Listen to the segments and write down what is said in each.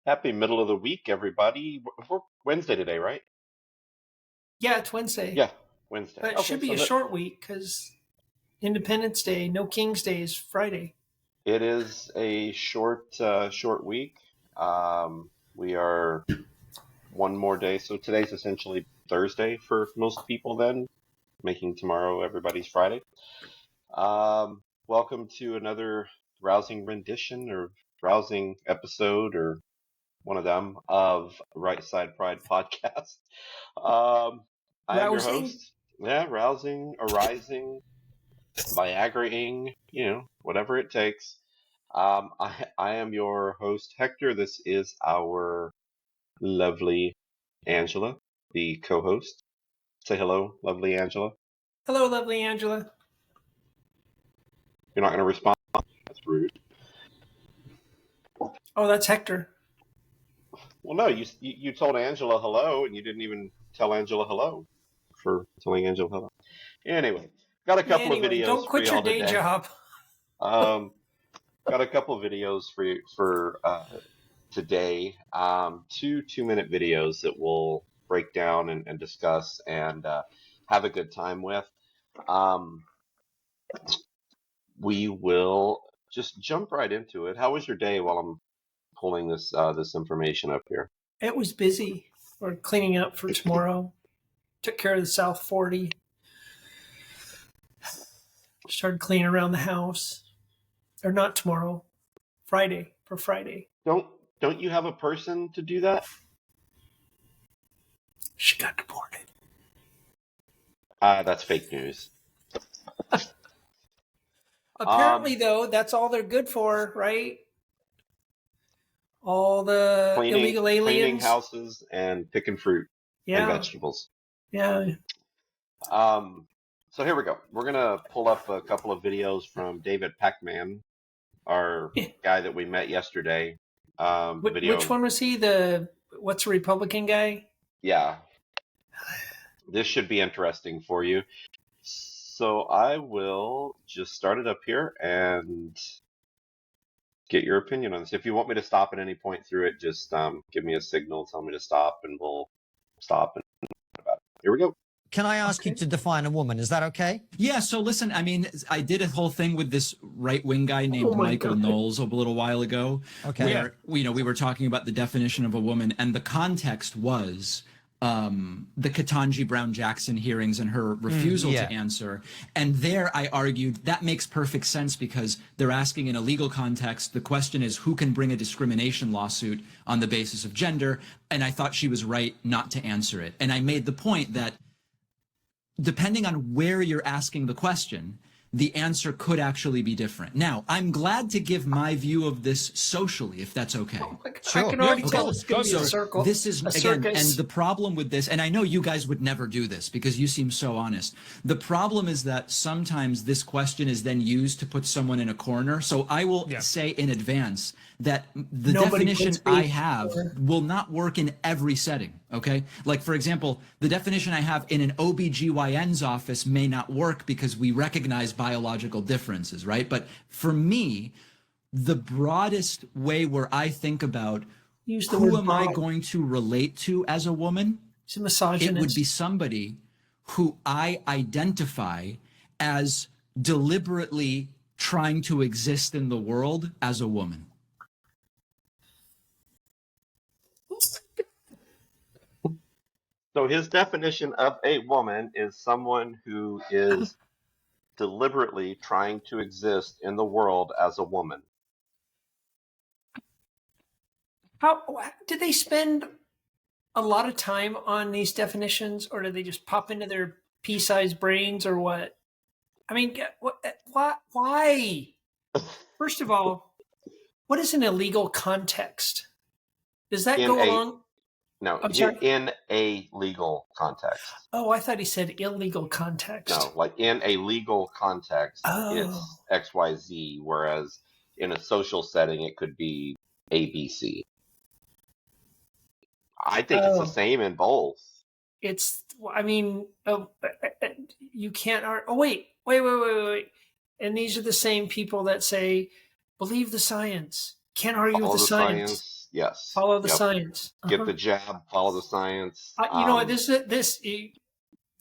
Happy middle of the week, everybody. We're Wednesday today, right? Yeah, it's Wednesday. Yeah, Wednesday. But it Okay, should be so a short week because Independence Day, no King's Day is Friday. it is a short week. We are one more day, so today's essentially Thursday for most people, then making tomorrow everybody's Friday. Welcome to another rousing rendition or rousing episode or one of them of Right Side Pride podcast. I am your Rousing? host. Yeah, rousing, arising, Viagraing, whatever it takes. I am your host, Hector. This is our lovely Angela, the co-host. Say hello, lovely Angela. Hello, lovely Angela. You're not going to respond? That's rude. Oh, that's Hector. Well, no, you told Angela hello, and you didn't even tell Angela hello for telling Angela hello. Anyway, got a couple of videos don't for quit your y'all day today. job. Got a couple of videos for you for today. Two 2-minute videos that we'll break down and discuss and have a good time with. We will just jump right into it. How was your day while I'm pulling this information up here? It was busy. We're cleaning up for tomorrow. Took care of the South 40. Started cleaning around the house. Or not tomorrow. Friday. For Friday. Don't you have a person to do that? She got deported. That's fake news. Apparently, though, that's all they're good for, right? All the illegal aliens. Cleaning houses and picking fruit and vegetables. Yeah. So here we go. We're going to pull up a couple of videos from David Pakman, our guy that we met yesterday. Which one was he? What's the Republican guy? Yeah. This should be interesting for you. So I will just start it up here and get your opinion on this. If you want me to stop at any point through it, just give me a signal, tell me to stop, and we'll stop. And about it. Here we go. Can I ask you to define a woman? Is that okay? Yeah, so listen, I mean, I did a whole thing with this right-wing guy named Michael Knowles a little while ago. Okay. Where, we were talking about the definition of a woman, and the context was the Ketanji Brown Jackson hearings and her refusal to answer. And there I argued that makes perfect sense because they're asking in a legal context, the question is who can bring a discrimination lawsuit on the basis of gender? And I thought she was right not to answer it. And I made the point that depending on where you're asking the question, the answer could actually be different. Now, I'm glad to give my view of this socially, if that's okay. Sure. I can already tell it's going to be a circle. This is, again, and the problem with this, and I know you guys would never do this because you seem so honest. The problem is that sometimes this question is then used to put someone in a corner. So I will say in advance that the definition I have will not work in every setting, okay? Like, for example, the definition I have in an OBGYN's office may not work because we recognize biological differences, right? But for me, the broadest way where I think about who am I going to relate to as a woman, it would be somebody who I identify as deliberately trying to exist in the world as a woman. So his definition of a woman is someone who is deliberately trying to exist in the world as a woman. How did they spend a lot of time on these definitions, or do they just pop into their pea-sized brains, or what? I mean, why? First of all, what is an illegal context? Does that go along? No, in a legal context. Oh, I thought he said illegal context. No, like in a legal context, it's XYZ, whereas in a social setting, it could be ABC. I think it's the same in both. You can't. Wait. And these are the same people that say, believe the science. Can't argue with the science. Yes. Follow the Yep. science. Get the jab, follow the science. You know what? This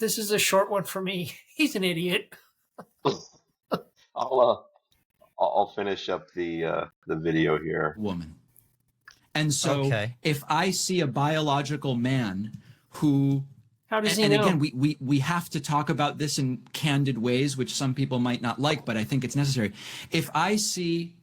is a short one for me. He's an idiot. I'll finish up the video here. Woman. And so Okay. if I see a biological man who, How does he and know? again, we have to talk about this in candid ways, which some people might not like, but I think it's necessary. If I see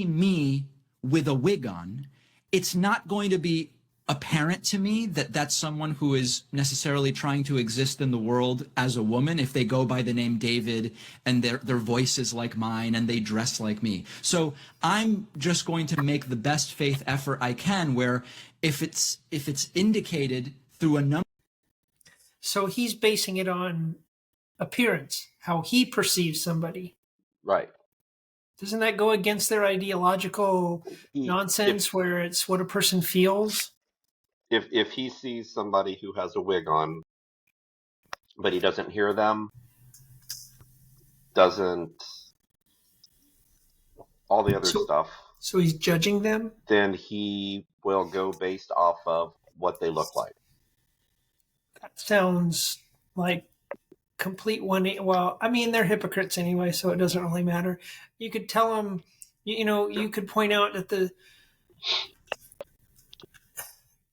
me with a wig on, it's not going to be apparent to me that that's someone who is necessarily trying to exist in the world as a woman if they go by the name David and their voice is like mine and they dress like me. So I'm just going to make the best faith effort I can, where if it's indicated through a number. So he's basing it on appearance, how he perceives somebody. Right. Doesn't that go against their ideological nonsense where it's what a person feels? If he sees somebody who has a wig on, but he doesn't hear them, doesn't all the other stuff, So he's judging them? then he will go based off of what they look like. That sounds like complete one. Well, I mean, they're hypocrites anyway, so it doesn't really matter. You could tell them, you could point out that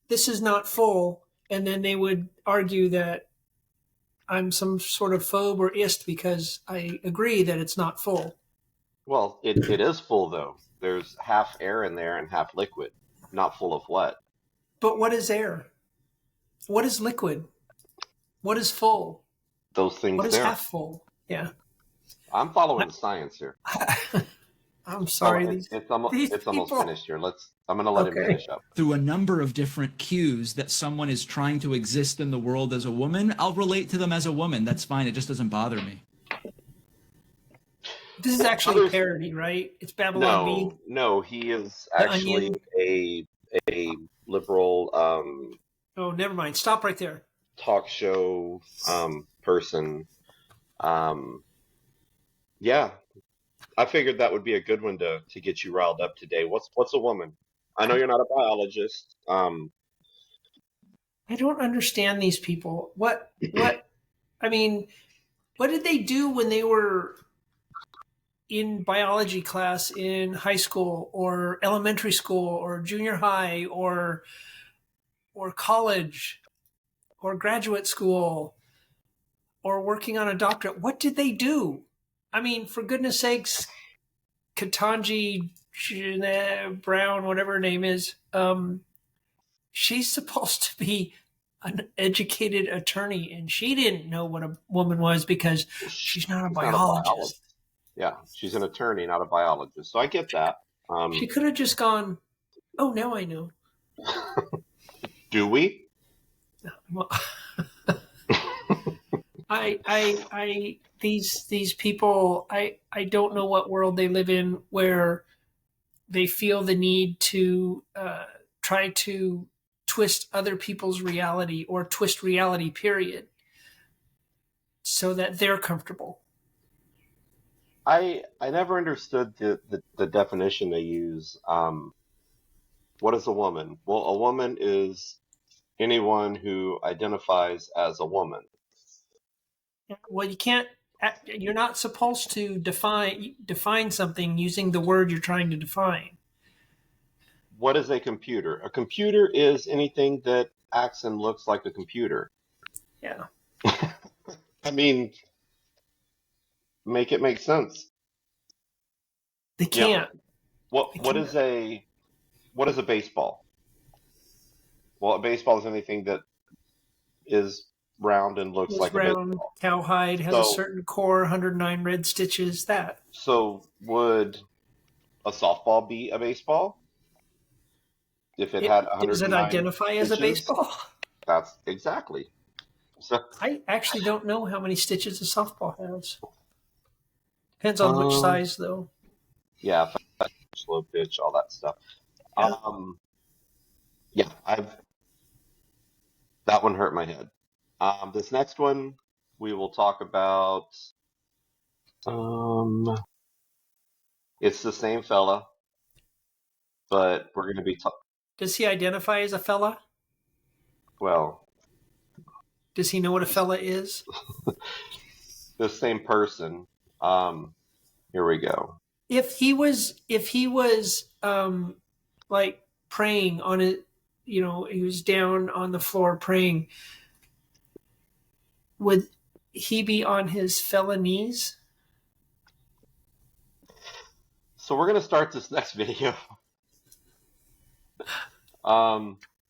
this is not full, and then they would argue that I'm some sort of phobe or ist because I agree that it's not full. Well, it is full though. There's half air in there and half liquid. Not full of what? But what is air? What is liquid? What is full? Those things What is there. half full? Yeah. I'm following the science here. I'm sorry. It's almost finished here. I'm going to let him finish up. Through a number of different cues that someone is trying to exist in the world as a woman, I'll relate to them as a woman. That's fine. It just doesn't bother me. This is actually a parody, right? It's Babylon B. No, he is actually a liberal Oh, never mind. Stop right there. talk show person. Yeah, I figured that would be a good one to get you riled up today. What's a woman? I know you're not a biologist. I don't understand these people. I mean, what did they do when they were in biology class in high school or elementary school or junior high or college or graduate school or working on a doctorate? What did they do? I mean, for goodness sakes, Ketanji Brown, whatever her name is, she's supposed to be an educated attorney, and she didn't know what a woman was because she's not a biologist. Yeah, she's an attorney, not a biologist. So I get that. She could have just gone, oh, now I know. Do we? Well, these people, I don't know what world they live in where they feel the need to try to twist other people's reality or twist reality, period, so that they're comfortable. I never understood the definition they use. What is a woman? Well, a woman is anyone who identifies as a woman. Well, you're not supposed to define something using the word you're trying to define. What is a computer? A computer is anything that acts and looks like a computer. Yeah. I mean, make it make sense. They can't. What is a baseball? Well, a baseball is anything that is round and looks like round, a baseball. Cowhide, has a certain core, 109 red stitches, that. So would a softball be a baseball? If it had 109 does it identify as a baseball? That's exactly. So I actually don't know how many stitches a softball has. Depends on which size, though. Yeah, slow pitch, all that stuff. Yeah. That one hurt my head. This next one we will talk about. It's the same fella. but we're going to be Does he identify as a fella? well, Does he know what a fella is? the same person. Here we go. If he was like praying on it, he was down on the floor praying, would he be on his fella knees? So we're going to start this next video.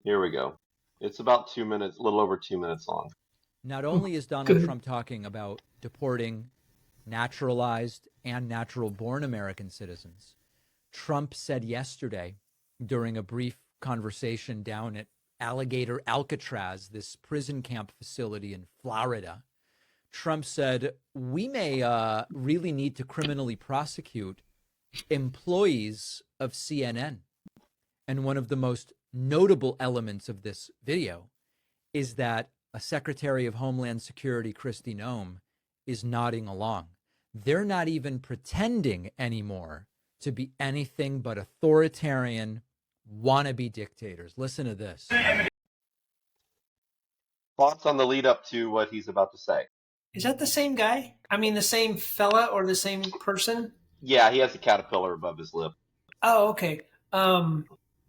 Here we go. It's about 2 minutes, a little over 2 minutes long. Not only is Donald Trump talking about deporting naturalized and natural-born American citizens, Trump said yesterday during a brief conversation down at Alligator Alcatraz, this prison camp facility in Florida, Trump said, we may really need to criminally prosecute employees of CNN. And one of the most notable elements of this video is that a Secretary of Homeland Security, Kristi Noem, is nodding along. They're not even pretending anymore to be anything but authoritarian, wannabe dictators. Listen to this. Thoughts on the lead up to what he's about to say? Is that the same guy? I mean, the same fella or the same person? Yeah, he has a caterpillar above his lip. Oh, okay.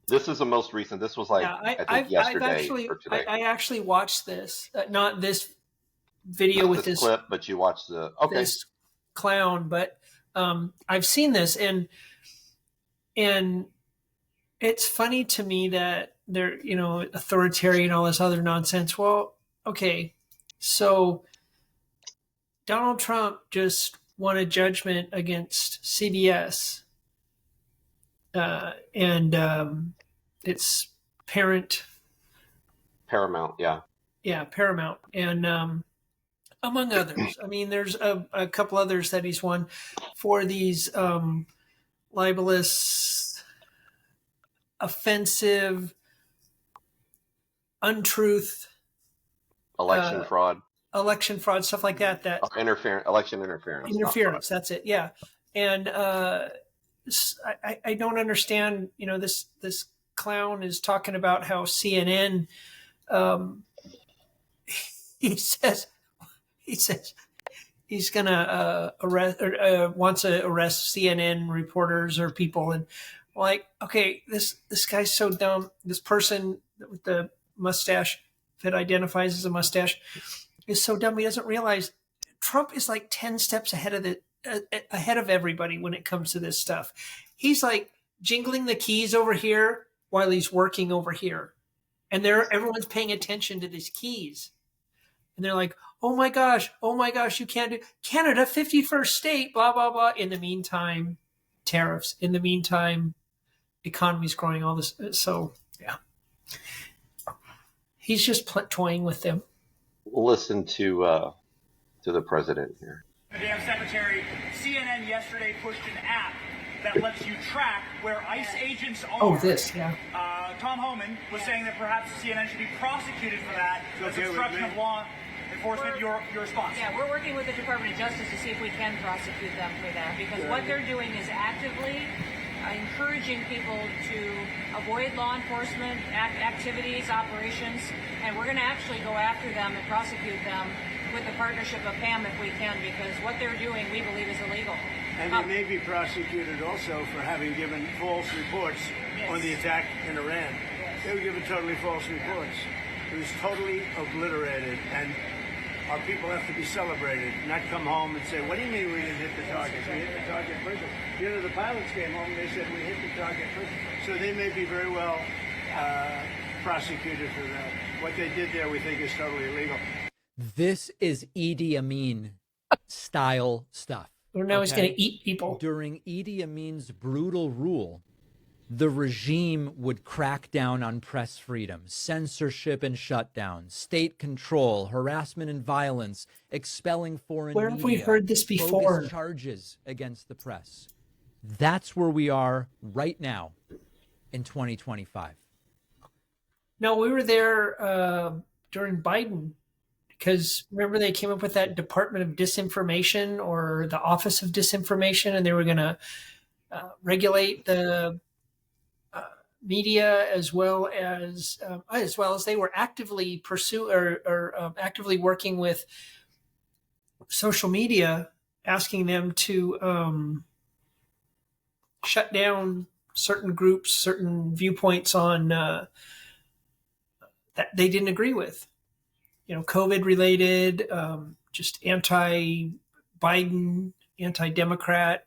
This is the most recent. This was like, yeah, I think yesterday or today. I actually watched this, not this video with this clip, but you watched this clown. But I've seen this, and it's funny to me that they're authoritarian, all this other nonsense. Well, okay, so Donald Trump just won a judgment against CBS. And it's Paramount, yeah. Yeah, Paramount. And among others. I mean, there's a couple others that he's won for these libelous, offensive, untruth, election fraud, stuff like that. Election interference. Interference, that's it, yeah. And I don't understand. This clown is talking about how CNN. He says he's gonna arrest or wants to arrest CNN reporters or people, and like, okay, this guy's so dumb. This person with the mustache that identifies as a mustache is so dumb. He doesn't realize Trump is like 10 steps ahead of everybody when it comes to this stuff. He's like jingling the keys over here while he's working over here. And everyone's paying attention to these keys. And they're like, oh my gosh, you can't do Canada, 51st state, blah, blah, blah. In the meantime, tariffs. In the meantime, economy's growing, all this. So, yeah. He's just toying with them. Listen to the president here. Madam Secretary, CNN yesterday pushed an app that lets you track where ICE agents are. Oh, this, yeah. Tom Homan was saying that perhaps CNN should be prosecuted for that as obstruction of law enforcement. Your response? Yeah, we're working with the Department of Justice to see if we can prosecute them for that, because what they're doing is actively encouraging people to avoid law enforcement activities, operations, and we're going to actually go after them and prosecute them with the partnership of PAM if we can, because what they're doing we believe is illegal. And they may be prosecuted also for having given false reports on the attack in Iran. Yes. They were given totally false reports. It was totally obliterated, and our people have to be celebrated, not come home and say, what do you mean we didn't hit the target? We hit the target first. The pilots came home and they said we hit the target first. So they may be very well prosecuted for that. What they did there we think is totally illegal. This is Idi Amin style stuff. Or now he's going to eat people. During Idi Amin's brutal rule, the regime would crack down on press freedom, censorship and shutdown, state control, harassment and violence, expelling foreign media. Where have we heard this before? Bogus charges against the press. That's where we are right now in 2025. No, we were there during Biden. Because remember, they came up with that Department of Disinformation or the Office of Disinformation, and they were going to regulate the media, as well as they were actively actively working with social media, asking them to shut down certain groups, certain viewpoints on that they didn't agree with. COVID related, just anti-Biden, anti-Democrat,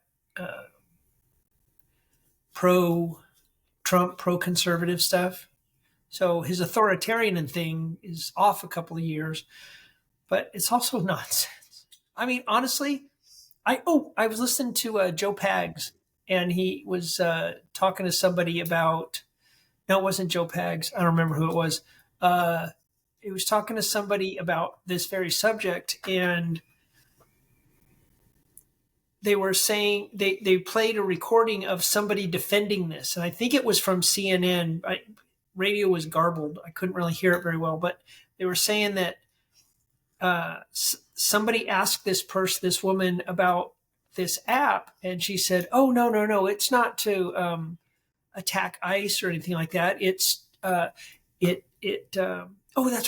pro-Trump, pro-conservative stuff. So his authoritarian thing is off a couple of years, but it's also nonsense. I mean, honestly, I was listening to Joe Pags, and he was talking to somebody about. No, it wasn't Joe Pags. I don't remember who it was. He was talking to somebody about this very subject, and they were saying they played a recording of somebody defending this, and I think it was from CNN. Radio was garbled. I couldn't really hear it very well, but they were saying that somebody asked this woman about this app, and she said, "Oh, no, it's not to attack ICE or anything like that. It's that's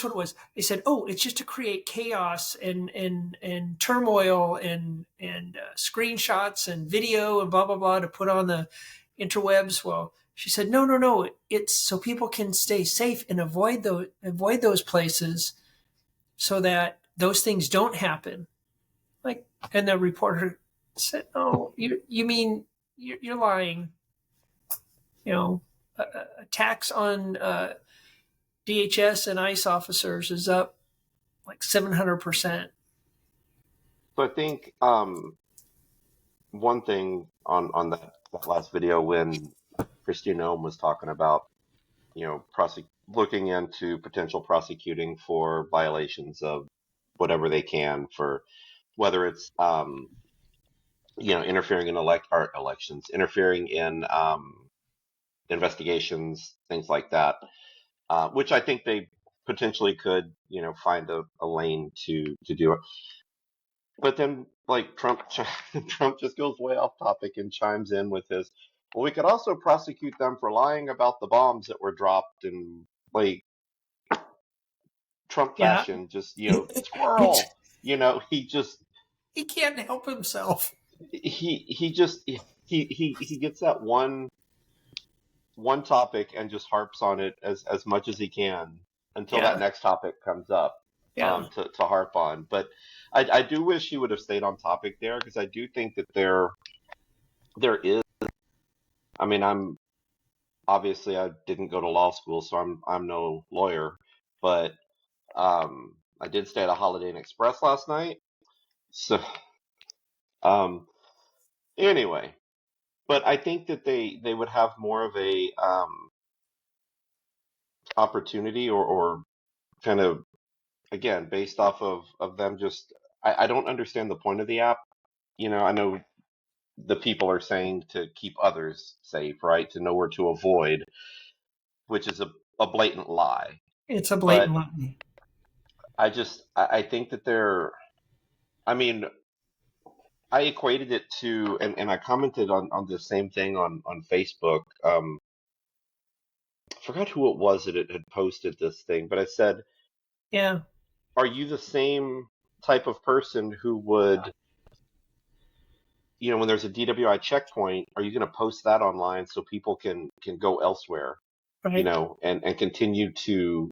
what it was." They said, "Oh, it's just to create chaos and turmoil and screenshots and video and blah blah blah to put on the interwebs." Well, she said, "No, it's so people can stay safe and avoid those places, so that those things don't happen." Like, and the reporter said, "Oh, you mean you're lying? Attacks on DHS and ICE officers is up like 700%. So I think one thing on that last video when Christine Ohm was talking about, looking into potential prosecuting for violations of whatever they can, for whether it's interfering in elections, interfering in investigations, things like that, which I think they potentially could, find a lane to do it. But then, like, Trump just goes way off topic and chimes in with his, well, we could also prosecute them for lying about the bombs that were dropped, and like Trump fashion, just squirrel. He can't help himself. He gets that one topic and just harps on it as much as he can until that next topic comes up to harp on. But I do wish he would have stayed on topic there, because I do think that there is. I mean, I didn't go to law school, so I'm no lawyer, but I did stay at a Holiday Inn Express last night. So anyway, but I think that they would have more of a opportunity, or kind of, again, based off of them just, I don't understand the point of the app. I know the people are saying to keep others safe, right? To know where to avoid, which is a blatant lie. It's a blatant lie. I think that I mean, I equated it to, and I commented on the same thing on Facebook. I forgot who it was that had posted this thing, but I said, yeah, are you the same type of person who would, when there's a DWI checkpoint, are you going to post that online so people can go elsewhere, right? And continue to.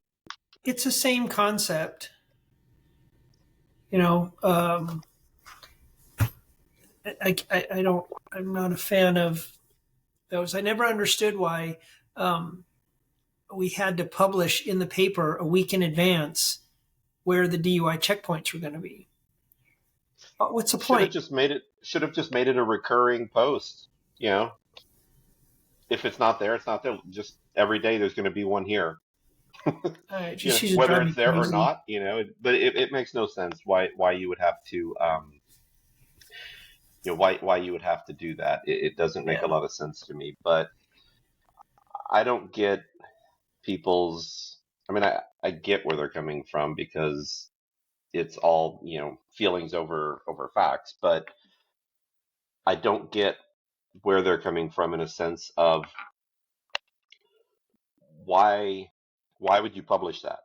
It's the same concept, I'm not a fan of those. I never understood why we had to publish in the paper a week in advance where the DUI checkpoints were going to be. What's the point? Should have just made it a recurring post. If it's not there, it's not there. Just every day there's going to be one here. Whether it's there or not, but it makes no sense why you would have to why you would have to do that. It doesn't make a lot of sense to me. But I don't get people's. I mean, I get where they're coming from, because it's all feelings over facts, but I don't get where they're coming from in a sense of, why would you publish that?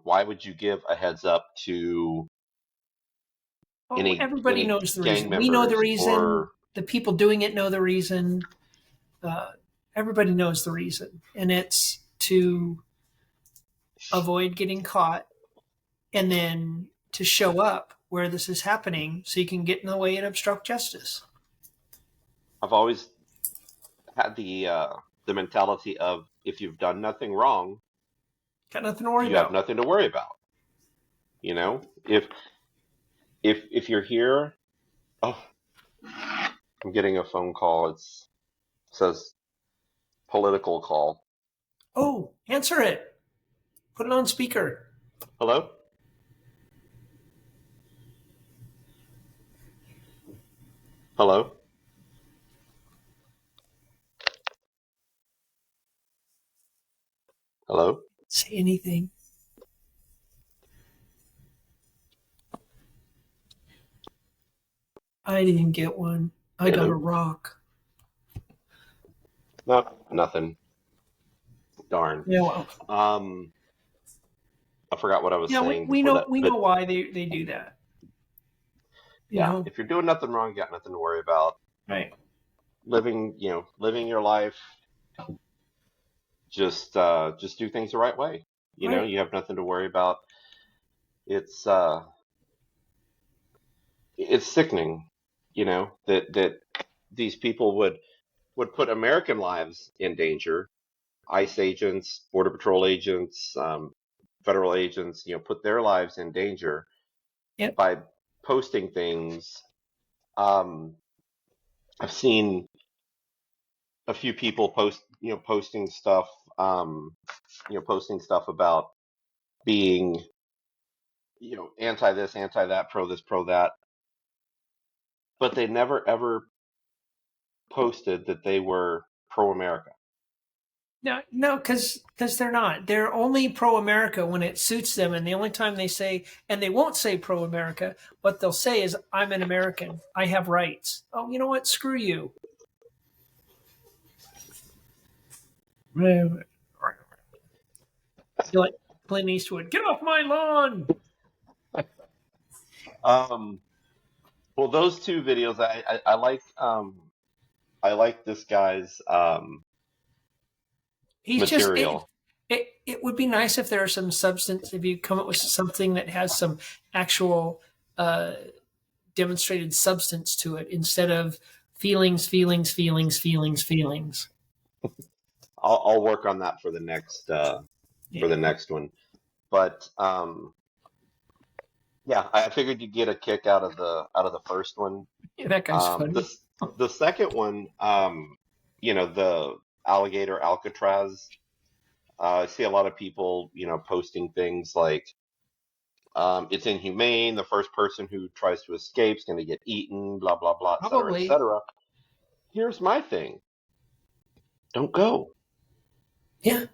Why would you give a heads up to Everybody any knows the gang reason. We know the members reason. or The people doing it know the reason. Everybody knows the reason, and it's to avoid getting caught, and then to show up where this is happening, so you can get in the way and obstruct justice. I've always had the mentality of, if you've done nothing wrong, got nothing to worry you about. have nothing to worry about. If you're here, oh, I'm getting a phone call. It says political call. Oh, answer it. Put it on speaker. Hello? Hello? Hello? Say anything. I didn't get one. I got a rock. No, nothing. Darn. Yeah, well, I forgot what I was saying. we before know that, we but know why they do that. You know? if you're doing nothing wrong, you got nothing to worry about. Right. Living your life. Just do things the right way. Right. You have nothing to worry about. It's sickening, that these people would put American lives in danger. ICE agents, Border Patrol agents, federal agents, put their lives in danger by posting things. I've seen a few people posting stuff, posting stuff about being, anti this, anti that, pro this, pro that, but they never ever posted that they were pro America. No, because they're not. They're only pro-America when it suits them, and the only time they say, and they won't say pro-America, what they'll say is, "I'm an American. I have rights." Oh, you know what? Screw you. You're like Clint Eastwood. Get off my lawn. Well, those two videos, I like this guy's material. It would be nice if there are some substance, if you come up with something that has some actual demonstrated substance to it, instead of feelings. I'll work on that for the next one. But I figured you'd get a kick out of the first one. Yeah, that guy's funny. The second one, the alligator Alcatraz. I see a lot of people, posting things like, it's inhumane. The first person who tries to escape is going to get eaten, blah, blah, blah, et cetera, et cetera. Here's my thing. Don't go. Yeah.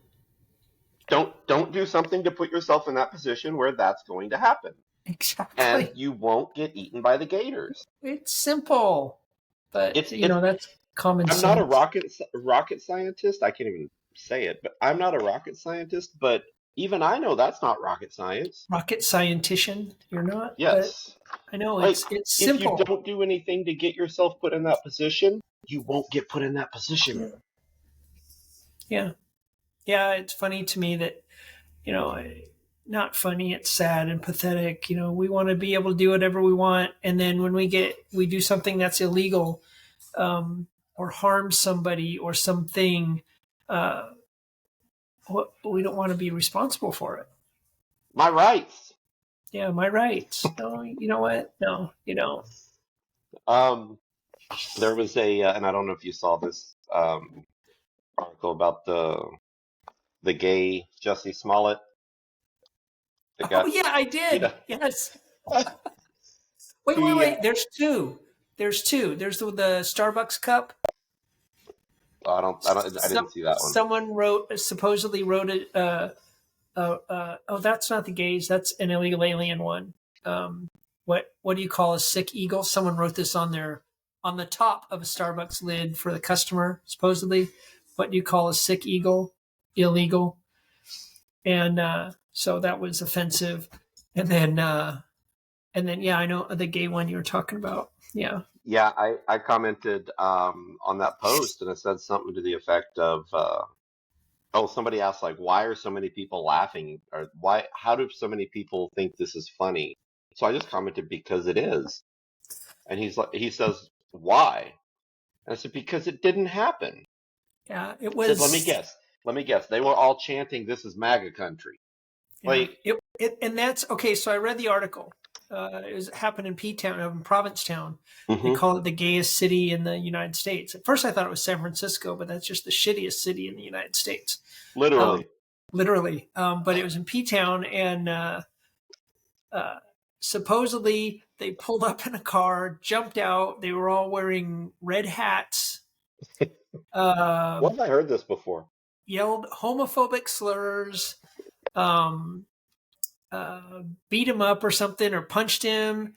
Don't do something to put yourself in that position where that's going to happen. Exactly. And you won't get eaten by the gators. It's simple. But, that's common sense. I'm not a rocket scientist. I can't even say it, but I'm not a rocket scientist, but even I know that's not rocket science. Rocket scientician, you're not? Yes. I know, it's simple. If you don't do anything to get yourself put in that position, you won't get put in that position. Yeah. Yeah, it's funny to me that, not funny, it's sad and pathetic. We want to be able to do whatever we want, and then when we do something that's illegal, or harms somebody or something, we don't want to be responsible for it. My rights. Yeah, my rights. No, you know what? No, you don't. There was and I don't know if you saw this article about the gay Jussie Smollett. Yeah, I did. Yes. Wait. There's two. There's the Starbucks cup. I didn't see that one. Someone supposedly wrote it. Oh, that's not the gays. That's an illegal alien one. What do you call a sick eagle? Someone wrote this on the top of a Starbucks lid for the customer, supposedly. What do you call a sick eagle? illegal, and so that was offensive. And then yeah, I know the gay one you were talking about. Yeah. Yeah, I commented on that post, and it said something to the effect of, somebody asked, like, why are so many people laughing, or how do so many people think this is funny? So I just commented, because it is. And he says, why? And I said, because it didn't happen. Yeah, it He was. said, let me guess. They were all chanting, "This is MAGA country." Yeah. Like, And that's okay. So I read the article. It happened in P-Town, in Provincetown. They mhm, call it the gayest city in the United States. At first, I thought it was San Francisco, but that's just the shittiest city in the United States. literally. Literally. But it was in P-Town, and supposedly they pulled up in a car, jumped out. They were all wearing red hats. What have I heard this before? Yelled homophobic slurs. Beat him up or something, or punched him,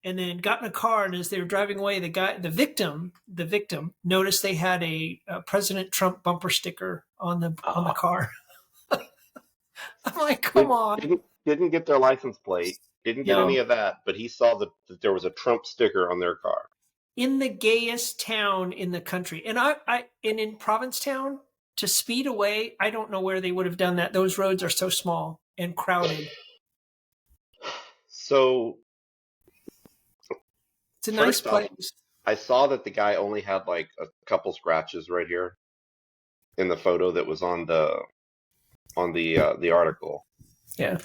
and then got in a car. And as they were driving away, the victim noticed they had a President Trump bumper sticker on the car. I'm like, come on. Didn't get their license plate, didn't get any No. of that, but he saw that there was a Trump sticker on their car. In the gayest town in the country, and in Provincetown, to speed away, I don't know where they would have done that. Those roads are so small and crowded. So It's a nice first off, place. I saw that the guy only had like a couple scratches right here in the photo that was on the article. Yeah.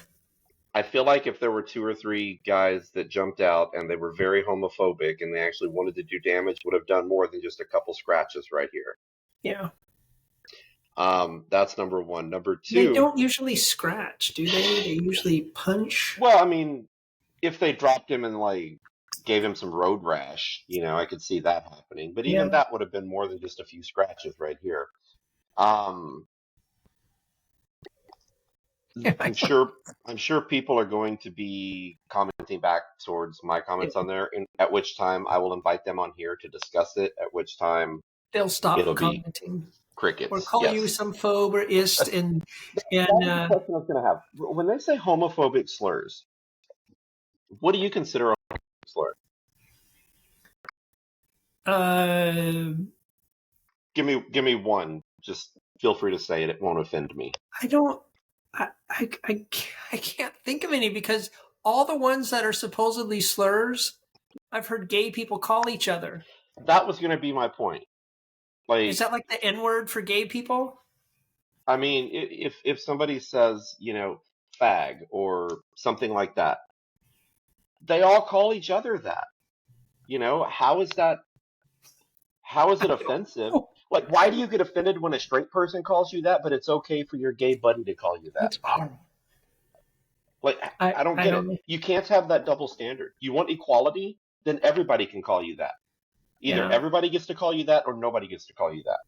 I feel like if there were 2 or 3 guys that jumped out and they were very homophobic and they actually wanted to do damage, would have done more than just a couple scratches right here. Yeah. That's number one. Number They 2, don't usually scratch, do they? They usually punch. well, I mean, if they dropped him and like gave him some road rash, I could see that happening. But even Yeah. that would have been more than just a few scratches right here. Um, I'm sure people are going to be commenting back towards my comments on there, at which time I will invite them on here to discuss it, at which time They'll stop it'll be commenting crickets. or call you Yes. some phobe or ist, and That was the question I was going to have. When they say homophobic slurs, what do you consider a homophobic slur? Give me one. Just feel free to say it. It won't offend me. I don't. I can't think of any, because all the ones that are supposedly slurs, I've heard gay people call each other. That was going to be my point. Like, Is that like the N-word for gay people? I mean, if somebody says, fag or something like that, they all call each other that. How is that? How is it offensive? Like, why do you get offended when a straight person calls you that, but it's okay for your gay buddy to call you that? That's horrible. Like, I don't get it. You can't have that double standard. You want equality, then everybody can call you that. Either everybody gets to call you that, or nobody gets to call you that.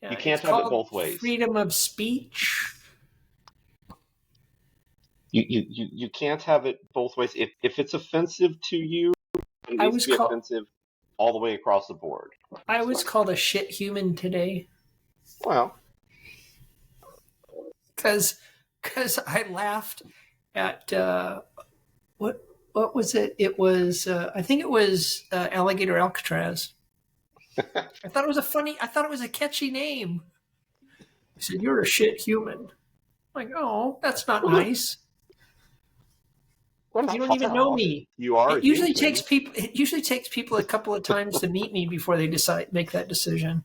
Yeah, you can't have it both ways. Freedom of speech. You can't have it both ways. If it's offensive to you, it needs to be offensive all the way across the board. I was called a shit human today. Well, because I laughed at what was it? It was I think it was Alligator Alcatraz. I thought it was a catchy name. I said, "You're a shit human." I'm like, oh, that's not nice. You don't even know me. You are. It usually takes people a couple of times to meet me before they make that decision.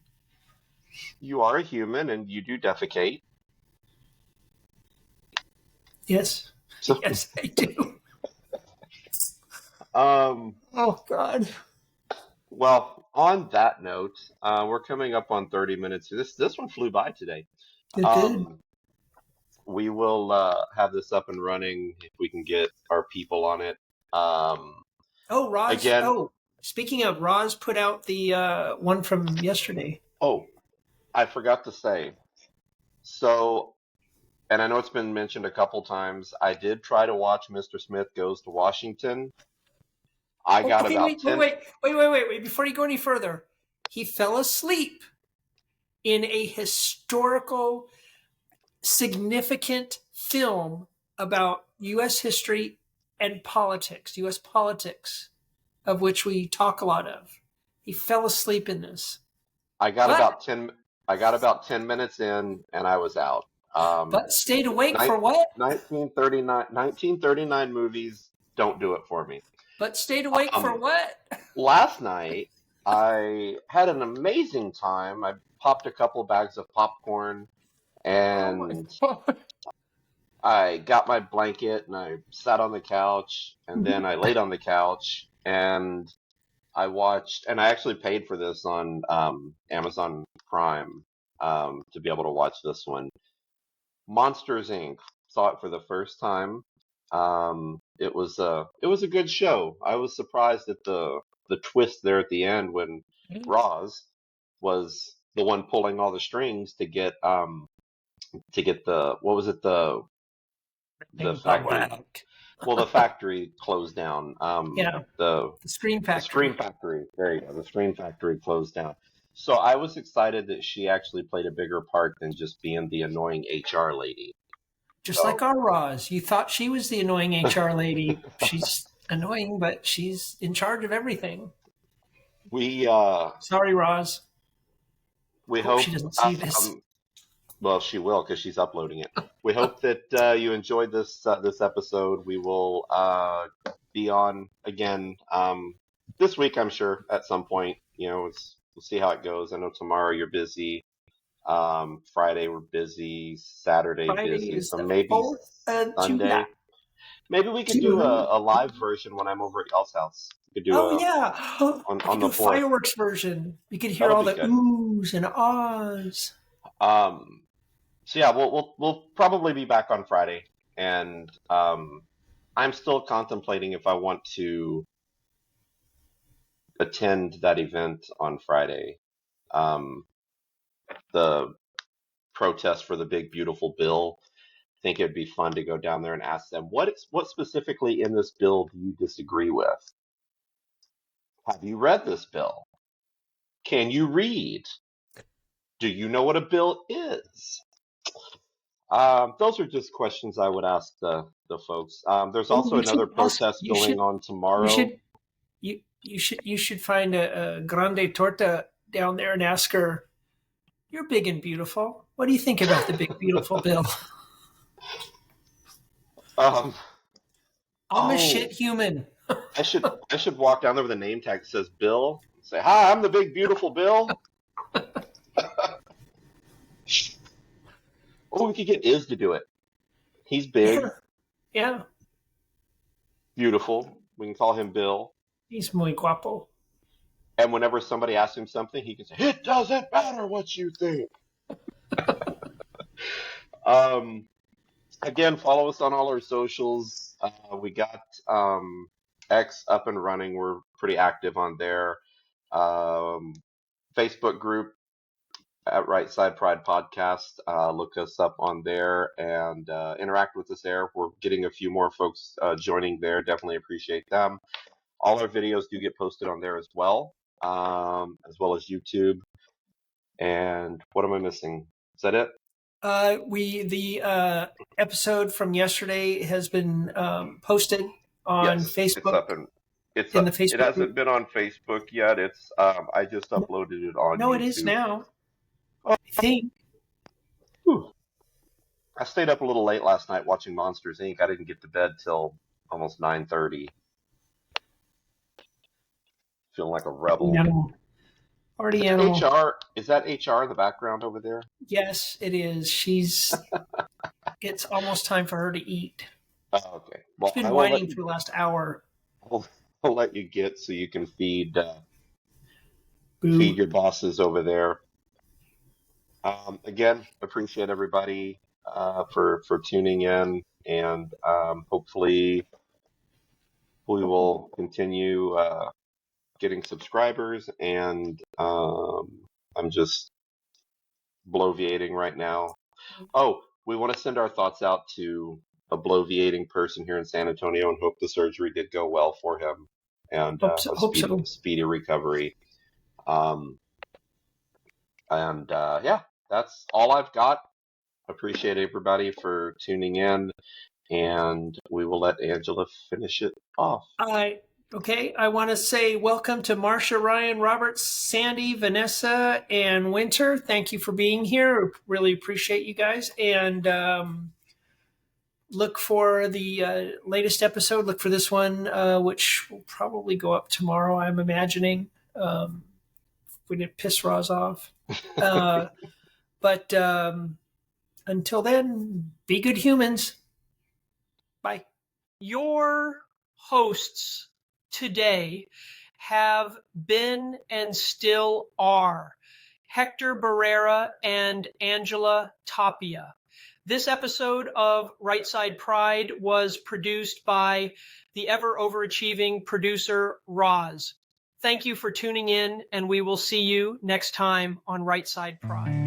You are a human, and you do defecate. Yes. So, yes, I do. Oh God. Well, on that note, we're coming up on 30 minutes. This one flew by today. It did. We will have this up and running if we can get our people on it. Roz. Again, speaking of, Roz put out the one from yesterday. Oh, I forgot to say. So, and I know it's been mentioned a couple times, I did try to watch Mr. Smith Goes to Washington. Wait. Before you go any further, he fell asleep in a historical significant film about U.S. history and politics, U.S. politics, of which we talk a lot of. He fell asleep in this. I got about 10 minutes in and I was out. But stayed awake for what? 1939 movies don't do it for me. But stayed awake for what? Last night, I had an amazing time. I popped a couple bags of popcorn and I got my blanket and I sat on the couch and then I laid on the couch and I watched, and I actually paid for this on Amazon Prime to be able to watch this one. Monsters Inc. Saw it for the first time. It was a good show. I was surprised at the twist there at the end when Roz was the one pulling all the strings to get the, what was it, the factory. Well, the factory closed down. The Screen Factory. The Screen Factory. There you go. The Screen Factory closed down. So I was excited that she actually played a bigger part than just being the annoying HR lady. Just like our Roz. You thought she was the annoying HR lady. She's annoying, but she's in charge of everything. Sorry, Roz. We hope she doesn't see this. Well, she will because she's uploading it. We hope that you enjoyed this episode. We will be on again this week, I'm sure, at some point. We'll see how it goes. I know tomorrow you're busy. Friday we're busy. Saturday busy. So maybe Sunday. Maybe we could do a live version when I'm over at y'all's house. We could do on the 4th. Fireworks version. You could hear all the oohs and ahs. So yeah, we'll probably be back on Friday, and I'm still contemplating if I want to attend that event on Friday. The protest for the big beautiful bill. I think it'd be fun to go down there and ask them what specifically in this bill do you disagree with? Have you read this bill? Can you read? Do you know what a bill is? Those are just questions I would ask the folks. There's also another protest going on tomorrow. You should find a grande torta down there and ask her, "You're big and beautiful. What do you think about the big beautiful bill?" I'm a shit human. I should walk down there with a name tag that says Bill. And say, "Hi, I'm the big beautiful Bill." Oh, we could get Iz to do it. He's big. Yeah. Beautiful. We can call him Bill. He's muy guapo. And whenever somebody asks him something, he can say, "It doesn't matter what you think." Again, follow us on all our socials. We got X up and running. We're pretty active on there. Facebook group at Right Side Pride Podcast. Look us up on there and interact with us there. We're getting a few more folks joining there. Definitely appreciate them. All our videos do get posted on there as well as YouTube. And what am I missing? Is that it? The episode from yesterday has been posted on Facebook. It's in up. The Facebook it hasn't group. been on Facebook yet. It's I just uploaded it on No, YouTube. it is now. I think. I stayed up a little late last night watching Monsters Inc. I didn't get to bed till almost 9:30. Feeling like a rebel. Party animal. HR, is that HR in the background over there? Yes, it is. It's almost time for her to eat. Oh, okay. Well, She's been whining for the last hour. I'll let you get so you can feed your bosses over there. Again, appreciate everybody for tuning in, and hopefully we will continue getting subscribers. And I'm just bloviating right now. Oh, we want to send our thoughts out to a bloviating person here in San Antonio and hope the surgery did go well for him and speedy recovery. Yeah, that's all I've got. appreciate everybody for tuning in, and we will let Angela finish it off. Okay, I want to say welcome to Marsha, Ryan, Robert, Sandy, Vanessa, and Winter. Thank you for being here. Really appreciate you guys. And look for the latest episode. Look for this one, which will probably go up tomorrow, I'm imagining. If we didn't piss Roz off. But until then, be good humans. Bye. Your hosts today have been and still are Hector Barrera and Angela Tapia. This episode of Right Side Pride was produced by the ever overachieving producer Roz. Thank you for tuning in, and we will see you next time on Right Side Pride.